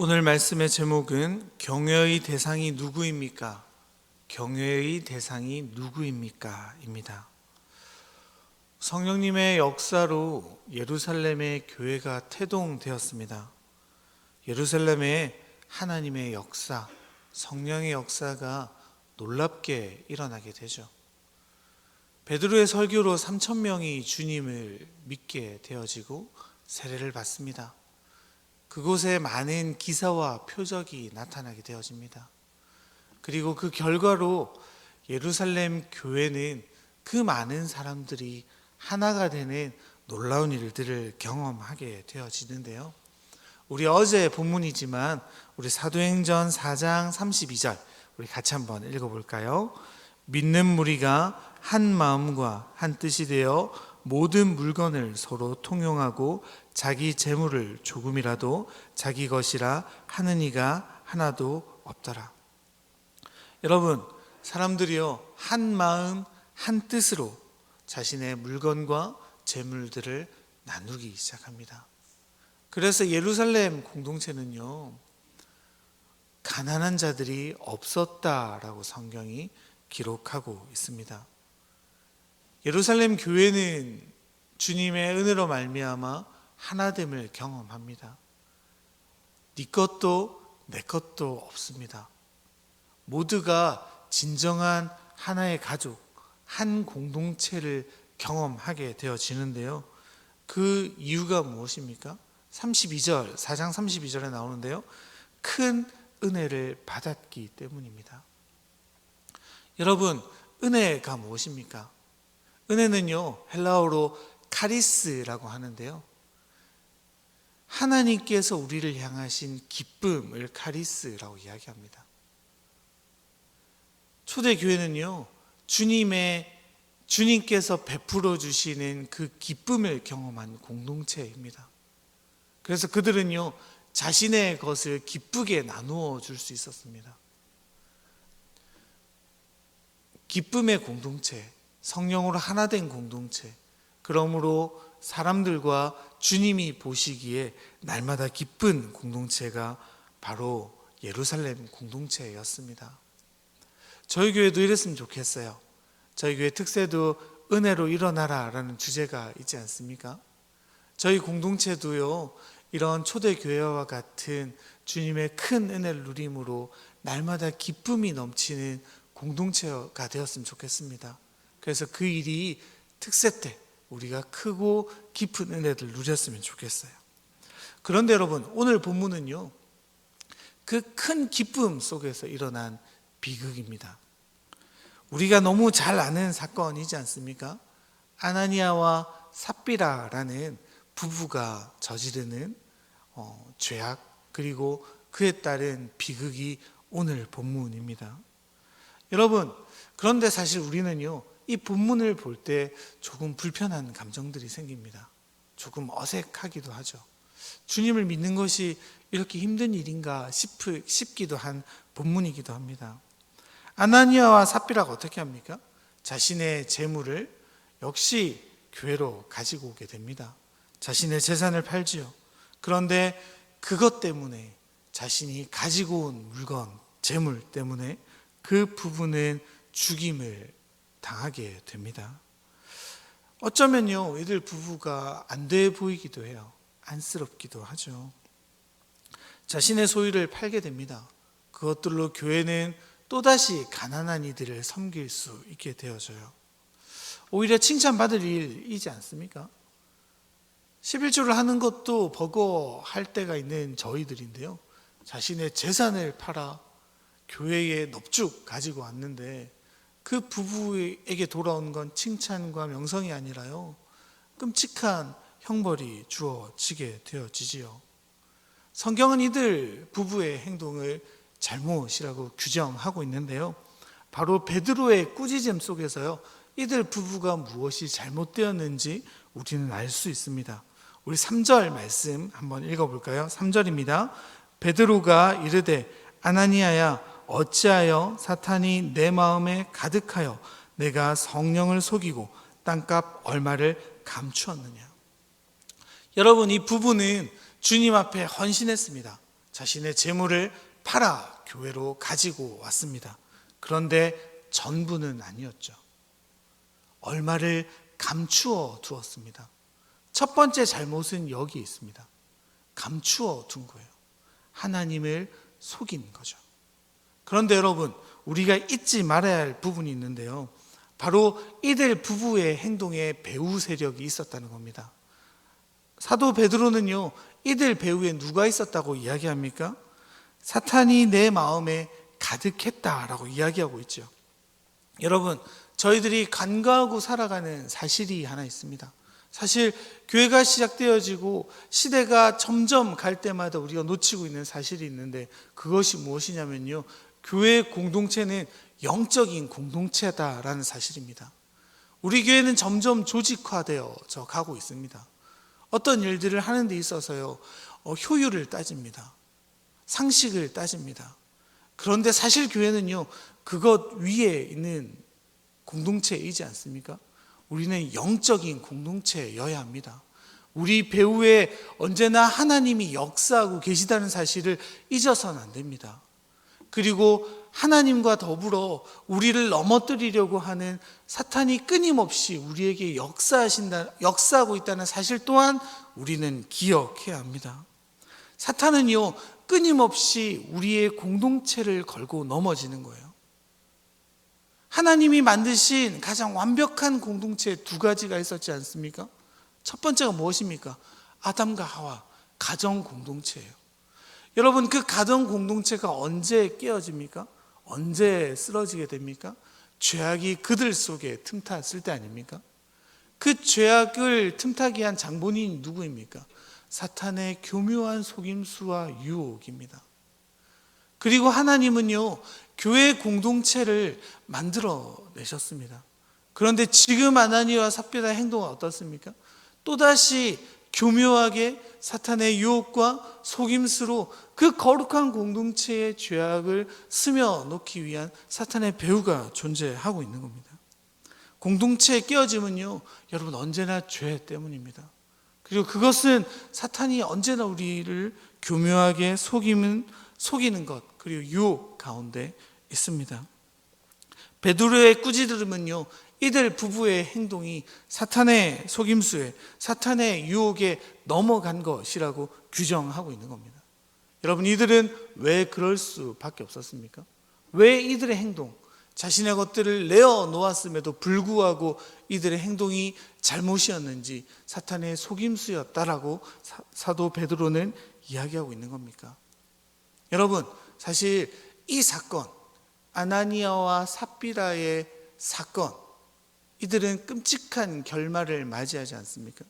오늘 말씀의 제목은 경외의 대상이 누구입니까? 경외의 대상이 누구입니까? 입니다. 성령님의 역사로 예루살렘의 교회가 태동되었습니다. 예루살렘에 하나님의 역사, 성령의 역사가 놀랍게 일어나게 되죠. 베드로의 설교로 3,000명이 주님을 믿게 되어지고 세례를 받습니다. 그곳에 많은 기사와 표적이 나타나게 되어집니다. 그리고 그 결과로 예루살렘 교회는 그 많은 사람들이 하나가 되는 놀라운 일들을 경험하게 되어지는데요. 우리 어제 본문이지만 우리 사도행전 4장 32절 우리 같이 한번 읽어볼까요? 믿는 무리가 한 마음과 한 뜻이 되어 모든 물건을 서로 통용하고 자기 재물을 조금이라도 자기 것이라 하는 이가 하나도 없더라. 여러분, 사람들이요 한 마음 한 뜻으로 자신의 물건과 재물들을 나누기 시작합니다. 그래서 예루살렘 공동체는요 가난한 자들이 없었다라고 성경이 기록하고 있습니다. 예루살렘 교회는 주님의 은혜로 말미암아 하나됨을 경험합니다. 네 것도 내 것도 없습니다. 모두가 진정한 하나의 가족, 한 공동체를 경험하게 되어지는데요. 그 이유가 무엇입니까? 32절, 4장 32절에 나오는데요. 큰 은혜를 받았기 때문입니다. 여러분, 은혜가 무엇입니까? 은혜는요, 헬라어로 카리스라고 하는데요. 하나님께서 우리를 향하신 기쁨을 카리스라고 이야기합니다. 초대교회는요, 주님께서 베풀어 주시는 그 기쁨을 경험한 공동체입니다. 그래서 그들은요, 자신의 것을 기쁘게 나누어 줄 수 있었습니다. 기쁨의 공동체, 성령으로 하나 된 공동체, 그러므로 사람들과 주님이 보시기에 날마다 기쁜 공동체가 바로 예루살렘 공동체였습니다. 저희 교회도 이랬으면 좋겠어요. 저희 교회 특세도 은혜로 일어나라 라는 주제가 있지 않습니까? 저희 공동체도요 이런 초대교회와 같은 주님의 큰 은혜를 누림으로 날마다 기쁨이 넘치는 공동체가 되었으면 좋겠습니다. 그래서 그 일이 특세 때 우리가 크고 깊은 은혜를 누렸으면 좋겠어요. 그런데 여러분, 오늘 본문은요 그 큰 기쁨 속에서 일어난 비극입니다. 우리가 너무 잘 아는 사건이지 않습니까? 아나니아와 삽비라라는 부부가 저지르는 죄악, 그리고 그에 따른 비극이 오늘 본문입니다. 여러분, 그런데 사실 우리는요 이 본문을 볼 때 조금 불편한 감정들이 생깁니다. 조금 어색하기도 하죠. 주님을 믿는 것이 이렇게 힘든 일인가 싶기도 한 본문이기도 합니다. 아나니아와 삽비라가 어떻게 합니까? 자신의 재물을 역시 교회로 가지고 오게 됩니다. 자신의 재산을 팔지요. 그런데 그것 때문에 자신이 가지고 온 물건, 재물 때문에 그 부부는 죽임을 당하게 됩니다. 어쩌면요 이들 부부가 안 돼 보이기도 해요. 안쓰럽기도 하죠. 자신의 소유를 팔게 됩니다. 그것들로 교회는 또다시 가난한 이들을 섬길 수 있게 되어져요. 오히려 칭찬받을 일이지 않습니까? 11조를 하는 것도 버거할 때가 있는 저희들인데요, 자신의 재산을 팔아 교회에 넙죽 가지고 왔는데 그 부부에게 돌아온 건 칭찬과 명성이 아니라요 끔찍한 형벌이 주어지게 되어지지요. 성경은 이들 부부의 행동을 잘못이라고 규정하고 있는데요, 바로 베드로의 꾸짖음 속에서요 이들 부부가 무엇이 잘못되었는지 우리는 알 수 있습니다. 우리 3절 말씀 한번 읽어볼까요? 3절입니다. 베드로가 이르되 아나니아야, 어찌하여 사탄이 내 마음에 가득하여 내가 성령을 속이고 땅값 얼마를 감추었느냐. 여러분, 이 부부는 주님 앞에 헌신했습니다. 자신의 재물을 팔아 교회로 가지고 왔습니다. 그런데 전부는 아니었죠. 얼마를 감추어 두었습니다. 첫 번째 잘못은 여기 있습니다. 감추어 둔 거예요. 하나님을 속인 거죠. 그런데 여러분, 우리가 잊지 말아야 할 부분이 있는데요. 바로 이들 부부의 행동에 배후 세력이 있었다는 겁니다. 사도 베드로는요, 이들 배후에 누가 있었다고 이야기합니까? 사탄이 내 마음에 가득했다라고 이야기하고 있죠. 여러분, 저희들이 간과하고 살아가는 사실이 하나 있습니다. 사실 교회가 시작되어지고 시대가 점점 갈 때마다 우리가 놓치고 있는 사실이 있는데, 그것이 무엇이냐면요, 교회 공동체는 영적인 공동체다라는 사실입니다. 우리 교회는 점점 조직화되어져 가고 있습니다. 어떤 일들을 하는 데 있어서요, 효율을 따집니다. 상식을 따집니다. 그런데 사실 교회는요, 그것 위에 있는 공동체이지 않습니까? 우리는 영적인 공동체여야 합니다. 우리 배후에 언제나 하나님이 역사하고 계시다는 사실을 잊어서는 안 됩니다. 그리고 하나님과 더불어 우리를 넘어뜨리려고 하는 사탄이 끊임없이 우리에게 역사하고 있다는 사실 또한 우리는 기억해야 합니다. 사탄은요, 끊임없이 우리의 공동체를 걸고 넘어지는 거예요. 하나님이 만드신 가장 완벽한 공동체 두 가지가 있었지 않습니까? 첫 번째가 무엇입니까? 아담과 하와, 가정 공동체예요. 여러분, 그 가정 공동체가 언제 깨어집니까? 언제 쓰러지게 됩니까? 죄악이 그들 속에 틈탔을 때 아닙니까? 그 죄악을 틈타게 한 장본인이 누구입니까? 사탄의 교묘한 속임수와 유혹입니다. 그리고 하나님은요, 교회 공동체를 만들어내셨습니다. 그런데 지금 아나니와 삽비라의 행동은 어떻습니까? 또다시 교묘하게 사탄의 유혹과 속임수로 그 거룩한 공동체의 죄악을 스며놓기 위한 사탄의 배후가 존재하고 있는 겁니다. 공동체의 깨어짐은요, 여러분, 언제나 죄 때문입니다. 그리고 그것은 사탄이 언제나 우리를 교묘하게 속이는 것, 그리고 유혹 가운데 있습니다. 베드로의 꾸짖음은요, 이들 부부의 행동이 사탄의 속임수에, 사탄의 유혹에 넘어간 것이라고 규정하고 있는 겁니다. 여러분, 이들은 왜 그럴 수밖에 없었습니까? 왜 이들의 행동, 자신의 것들을 내어놓았음에도 불구하고 이들의 행동이 잘못이었는지, 사탄의 속임수였다라고 사도 베드로는 이야기하고 있는 겁니까? 여러분, 사실 이 사건, 아나니아와 삽비라의 사건, 이들은 끔찍한 결말을 맞이하지 않습니까?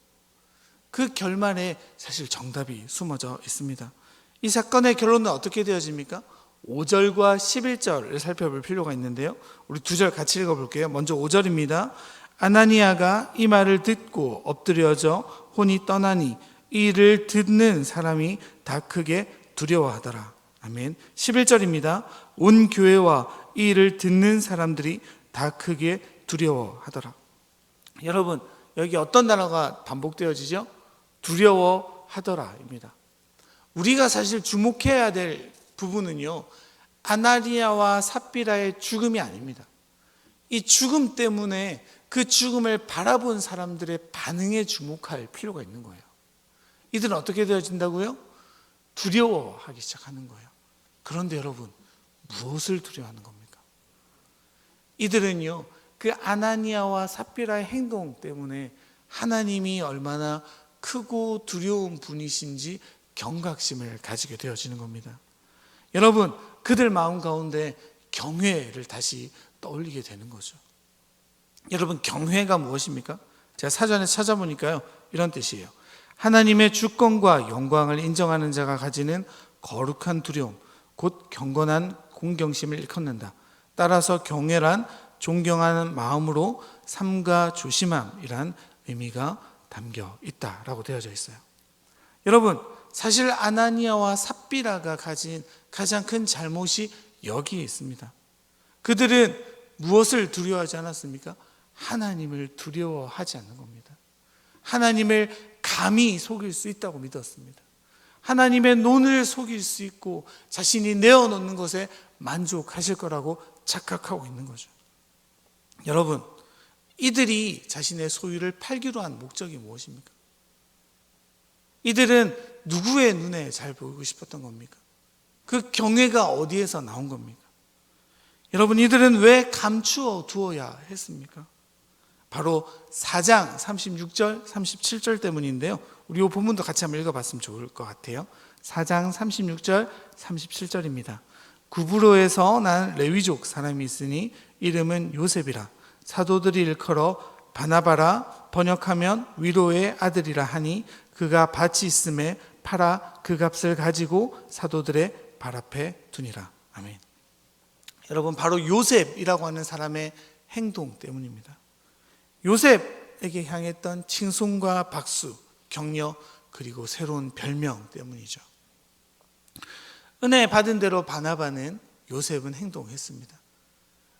그 결말에 사실 정답이 숨어져 있습니다. 이 사건의 결론은 어떻게 되어집니까? 5절과 11절을 살펴볼 필요가 있는데요, 우리 두 절 같이 읽어볼게요. 먼저 5절입니다. 아나니아가 이 말을 듣고 엎드려져 혼이 떠나니 이를 듣는 사람이 다 크게 두려워하더라. 아멘. 11절입니다. 온 교회와 이 일을 듣는 사람들이 다 크게 두려워하더라. 여러분, 여기 어떤 단어가 반복되어지죠? 두려워하더라입니다. 우리가 사실 주목해야 될 부분은요, 아나니아와 삽비라의 죽음이 아닙니다. 이 죽음 때문에 그 죽음을 바라본 사람들의 반응에 주목할 필요가 있는 거예요. 이들은 어떻게 되어진다고요? 두려워하기 시작하는 거예요. 그런데 여러분, 무엇을 두려워하는 겁니까? 이들은요, 그 아나니아와 삽비라의 행동 때문에 하나님이 얼마나 크고 두려운 분이신지 경각심을 가지게 되어지는 겁니다. 여러분, 그들 마음 가운데 경외를 다시 떠올리게 되는 거죠. 여러분, 경외가 무엇입니까? 제가 사전에 찾아보니까요, 이런 뜻이에요. 하나님의 주권과 영광을 인정하는 자가 가지는 거룩한 두려움, 곧 경건한 공경심을 일컫는다. 따라서 경외란 존경하는 마음으로 삼가 조심함이란 의미가 담겨 있다라고 되어져 있어요. 여러분, 사실 아나니아와 삽비라가 가진 가장 큰 잘못이 여기에 있습니다. 그들은 무엇을 두려워하지 않았습니까? 하나님을 두려워하지 않는 겁니다. 하나님을 감히 속일 수 있다고 믿었습니다. 하나님의 논을 속일 수 있고 자신이 내어놓는 것에 만족하실 거라고 착각하고 있는 거죠. 여러분, 이들이 자신의 소유를 팔기로 한 목적이 무엇입니까? 이들은 누구의 눈에 잘 보이고 싶었던 겁니까? 그 경외가 어디에서 나온 겁니까? 여러분, 이들은 왜 감추어 두어야 했습니까? 바로 4장 36절, 37절 때문인데요. 우리 이 본문도 같이 한번 읽어봤으면 좋을 것 같아요. 4장 36절, 37절입니다. 구브로에서 난 레위족 사람이 있으니 이름은 요셉이라. 사도들이 일컬어 바나바라, 번역하면 위로의 아들이라 하니 그가 밭이 있음에 팔아 그 값을 가지고 사도들의 발 앞에 두니라. 아멘. 여러분, 바로 요셉이라고 하는 사람의 행동 때문입니다. 요셉에게 향했던 칭송과 박수, 격려, 그리고 새로운 별명 때문이죠. 은혜 받은 대로 바나바는 요셉은 행동했습니다.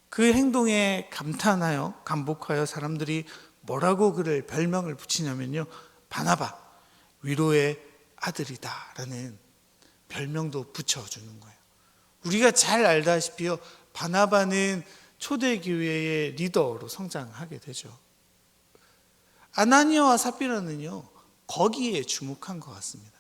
그 행동에 감탄하여 감복하여 사람들이 뭐라고 그를 별명을 붙이냐면요, 바나바, 위로의 아들이다 라는 별명도 붙여주는 거예요. 우리가 잘 알다시피요, 바나바는 초대교회의 리더로 성장하게 되죠. 아나니아와 삽비라는요, 거기에 주목한 것 같습니다.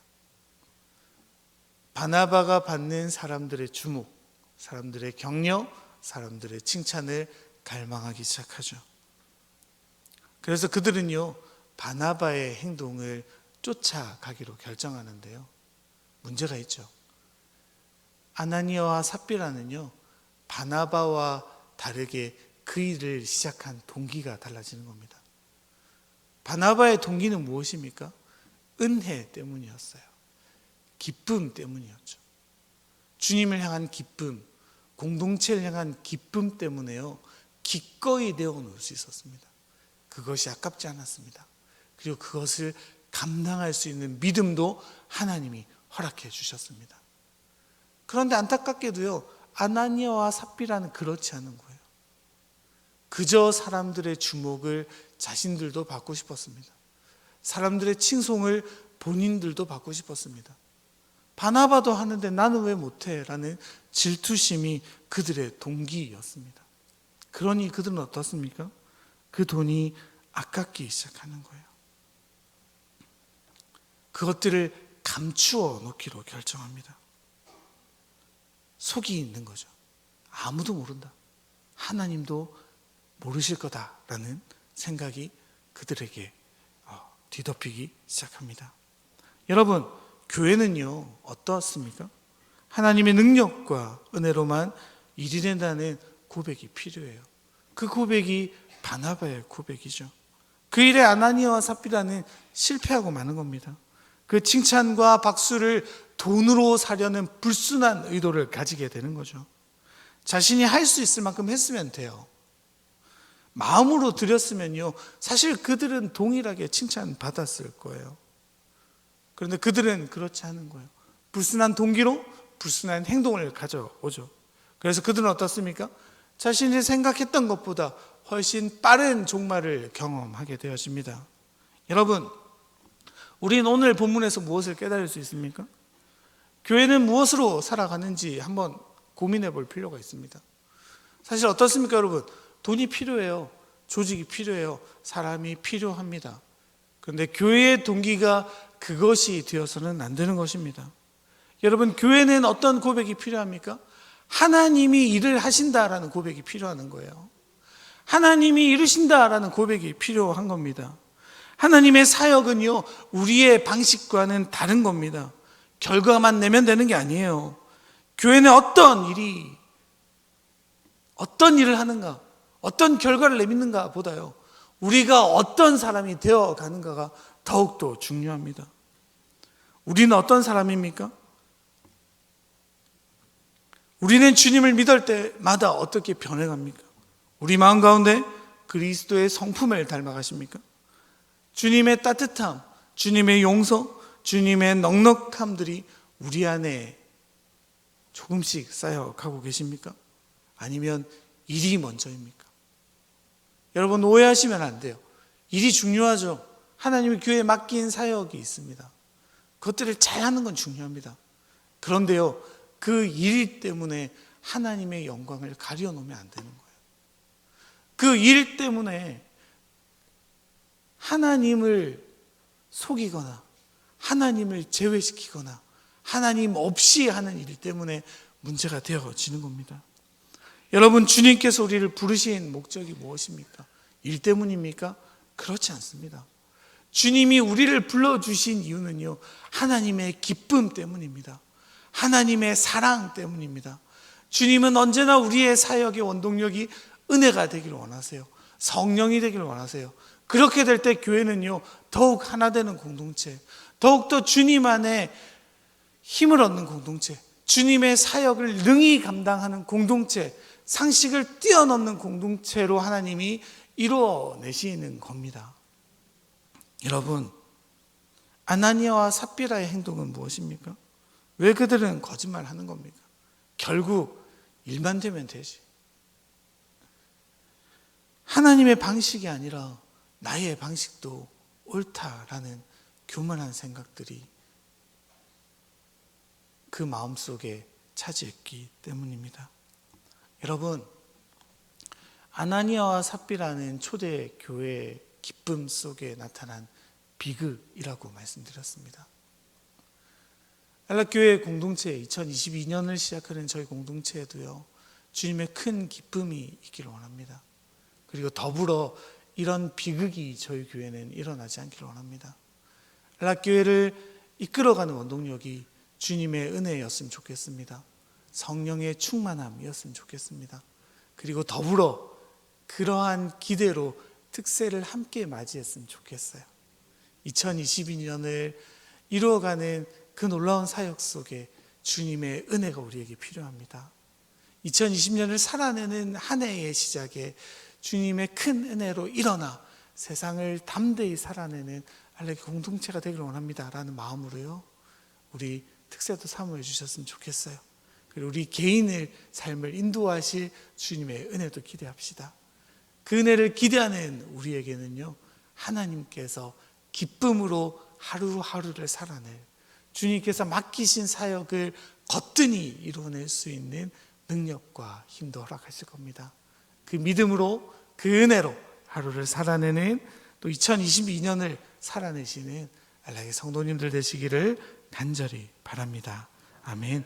바나바가 받는 사람들의 주목, 사람들의 격려, 사람들의 칭찬을 갈망하기 시작하죠. 그래서 그들은요, 바나바의 행동을 쫓아가기로 결정하는데요, 문제가 있죠. 아나니아와 삽비라는요, 바나바와 다르게 그 일을 시작한 동기가 달라지는 겁니다. 바나바의 동기는 무엇입니까? 은혜 때문이었어요. 기쁨 때문이었죠. 주님을 향한 기쁨, 공동체를 향한 기쁨 때문에요, 기꺼이 내어놓을 수 있었습니다. 그것이 아깝지 않았습니다. 그리고 그것을 감당할 수 있는 믿음도 하나님이 허락해 주셨습니다. 그런데 안타깝게도요, 아나니아와 삽비라는 그렇지 않은 거예요. 그저 사람들의 주목을 자신들도 받고 싶었습니다. 사람들의 칭송을 본인들도 받고 싶었습니다. 바나바도 하는데 나는 왜 못해? 라는 질투심이 그들의 동기였습니다. 그러니 그들은 어떻습니까? 그 돈이 아깝기 시작하는 거예요. 그것들을 감추어 놓기로 결정합니다. 속이 있는 거죠. 아무도 모른다. 하나님도 모르실 거다라는 생각이 그들에게 뒤덮이기 시작합니다. 여러분, 교회는요, 어떻습니까? 하나님의 능력과 은혜로만 일이 된다는 고백이 필요해요. 그 고백이 바나바의 고백이죠. 그 일에 아나니아와 삽비라는 실패하고 마는 겁니다. 그 칭찬과 박수를 돈으로 사려는 불순한 의도를 가지게 되는 거죠. 자신이 할 수 있을 만큼 했으면 돼요. 마음으로 드렸으면요, 사실 그들은 동일하게 칭찬받았을 거예요. 그런데 그들은 그렇지 않은 거예요. 불순한 동기로 불순한 행동을 가져오죠. 그래서 그들은 어떻습니까? 자신이 생각했던 것보다 훨씬 빠른 종말을 경험하게 되어집니다. 여러분, 우리는 오늘 본문에서 무엇을 깨달을 수 있습니까? 교회는 무엇으로 살아가는지 한번 고민해 볼 필요가 있습니다. 사실 어떻습니까, 여러분? 돈이 필요해요. 조직이 필요해요. 사람이 필요합니다. 그런데 교회의 동기가 그것이 되어서는 안 되는 것입니다. 여러분, 교회는 어떤 고백이 필요합니까? 하나님이 일을 하신다라는 고백이 필요한 거예요. 하나님이 이루신다라는 고백이 필요한 겁니다. 하나님의 사역은요, 우리의 방식과는 다른 겁니다. 결과만 내면 되는 게 아니에요. 교회는 어떤 일을 하는가, 어떤 결과를 내미는가 보다요, 우리가 어떤 사람이 되어 가는가가 더욱더 중요합니다. 우리는 어떤 사람입니까? 우리는 주님을 믿을 때마다 어떻게 변해갑니까? 우리 마음 가운데 그리스도의 성품을 닮아가십니까? 주님의 따뜻함, 주님의 용서, 주님의 넉넉함들이 우리 안에 조금씩 쌓여가고 계십니까? 아니면 일이 먼저입니까? 여러분, 오해하시면 안 돼요. 일이 중요하죠. 하나님이 교회에 맡긴 사역이 있습니다. 그것들을 잘하는 건 중요합니다. 그런데요, 그 일 때문에 하나님의 영광을 가려놓으면 안 되는 거예요. 그 일 때문에 하나님을 속이거나 하나님을 제외시키거나 하나님 없이 하는 일 때문에 문제가 되어지는 겁니다. 여러분, 주님께서 우리를 부르신 목적이 무엇입니까? 일 때문입니까? 그렇지 않습니다. 주님이 우리를 불러주신 이유는요, 하나님의 기쁨 때문입니다. 하나님의 사랑 때문입니다. 주님은 언제나 우리의 사역의 원동력이 은혜가 되기를 원하세요. 성령이 되기를 원하세요. 그렇게 될 때 교회는요, 더욱 하나 되는 공동체, 더욱더 주님 안에 힘을 얻는 공동체, 주님의 사역을 능히 감당하는 공동체, 상식을 뛰어넘는 공동체로 하나님이 이루어내시는 겁니다. 여러분, 아나니아와 삽비라의 행동은 무엇입니까? 왜 그들은 거짓말하는 겁니까? 결국 일만 되면 되지. 하나님의 방식이 아니라 나의 방식도 옳다라는 교만한 생각들이 그 마음속에 차지했기 때문입니다. 여러분, 아나니아와 삽비라는 초대 교회의 기쁨 속에 나타난 비극이라고 말씀드렸습니다. 안락교회 공동체 2022년을 시작하는 저희 공동체에도요, 주님의 큰 기쁨이 있기를 원합니다. 그리고 더불어 이런 비극이 저희 교회는 일어나지 않기를 원합니다. 안락교회를 이끌어가는 원동력이 주님의 은혜였으면 좋겠습니다. 성령의 충만함이었으면 좋겠습니다. 그리고 더불어 그러한 기대로 특세를 함께 맞이했으면 좋겠어요. 2022년을 이루어가는 그 놀라운 사역 속에 주님의 은혜가 우리에게 필요합니다. 2020년을 살아내는 한 해의 시작에 주님의 큰 은혜로 일어나 세상을 담대히 살아내는 알레기 공동체가 되기를 원합니다 라는 마음으로요, 우리 특세도 사모해 주셨으면 좋겠어요. 그리고 우리 개인의 삶을 인도하실 주님의 은혜도 기대합시다. 그 은혜를 기대하는 우리에게는요, 하나님께서 기쁨으로 하루하루를 살아낼, 주님께서 맡기신 사역을 거뜬히 이루어낼 수 있는 능력과 힘도 허락하실 겁니다. 그 믿음으로, 그 은혜로 하루를 살아내는, 또 2022년을 살아내시는 알라기 성도님들 되시기를 간절히 바랍니다. 아멘.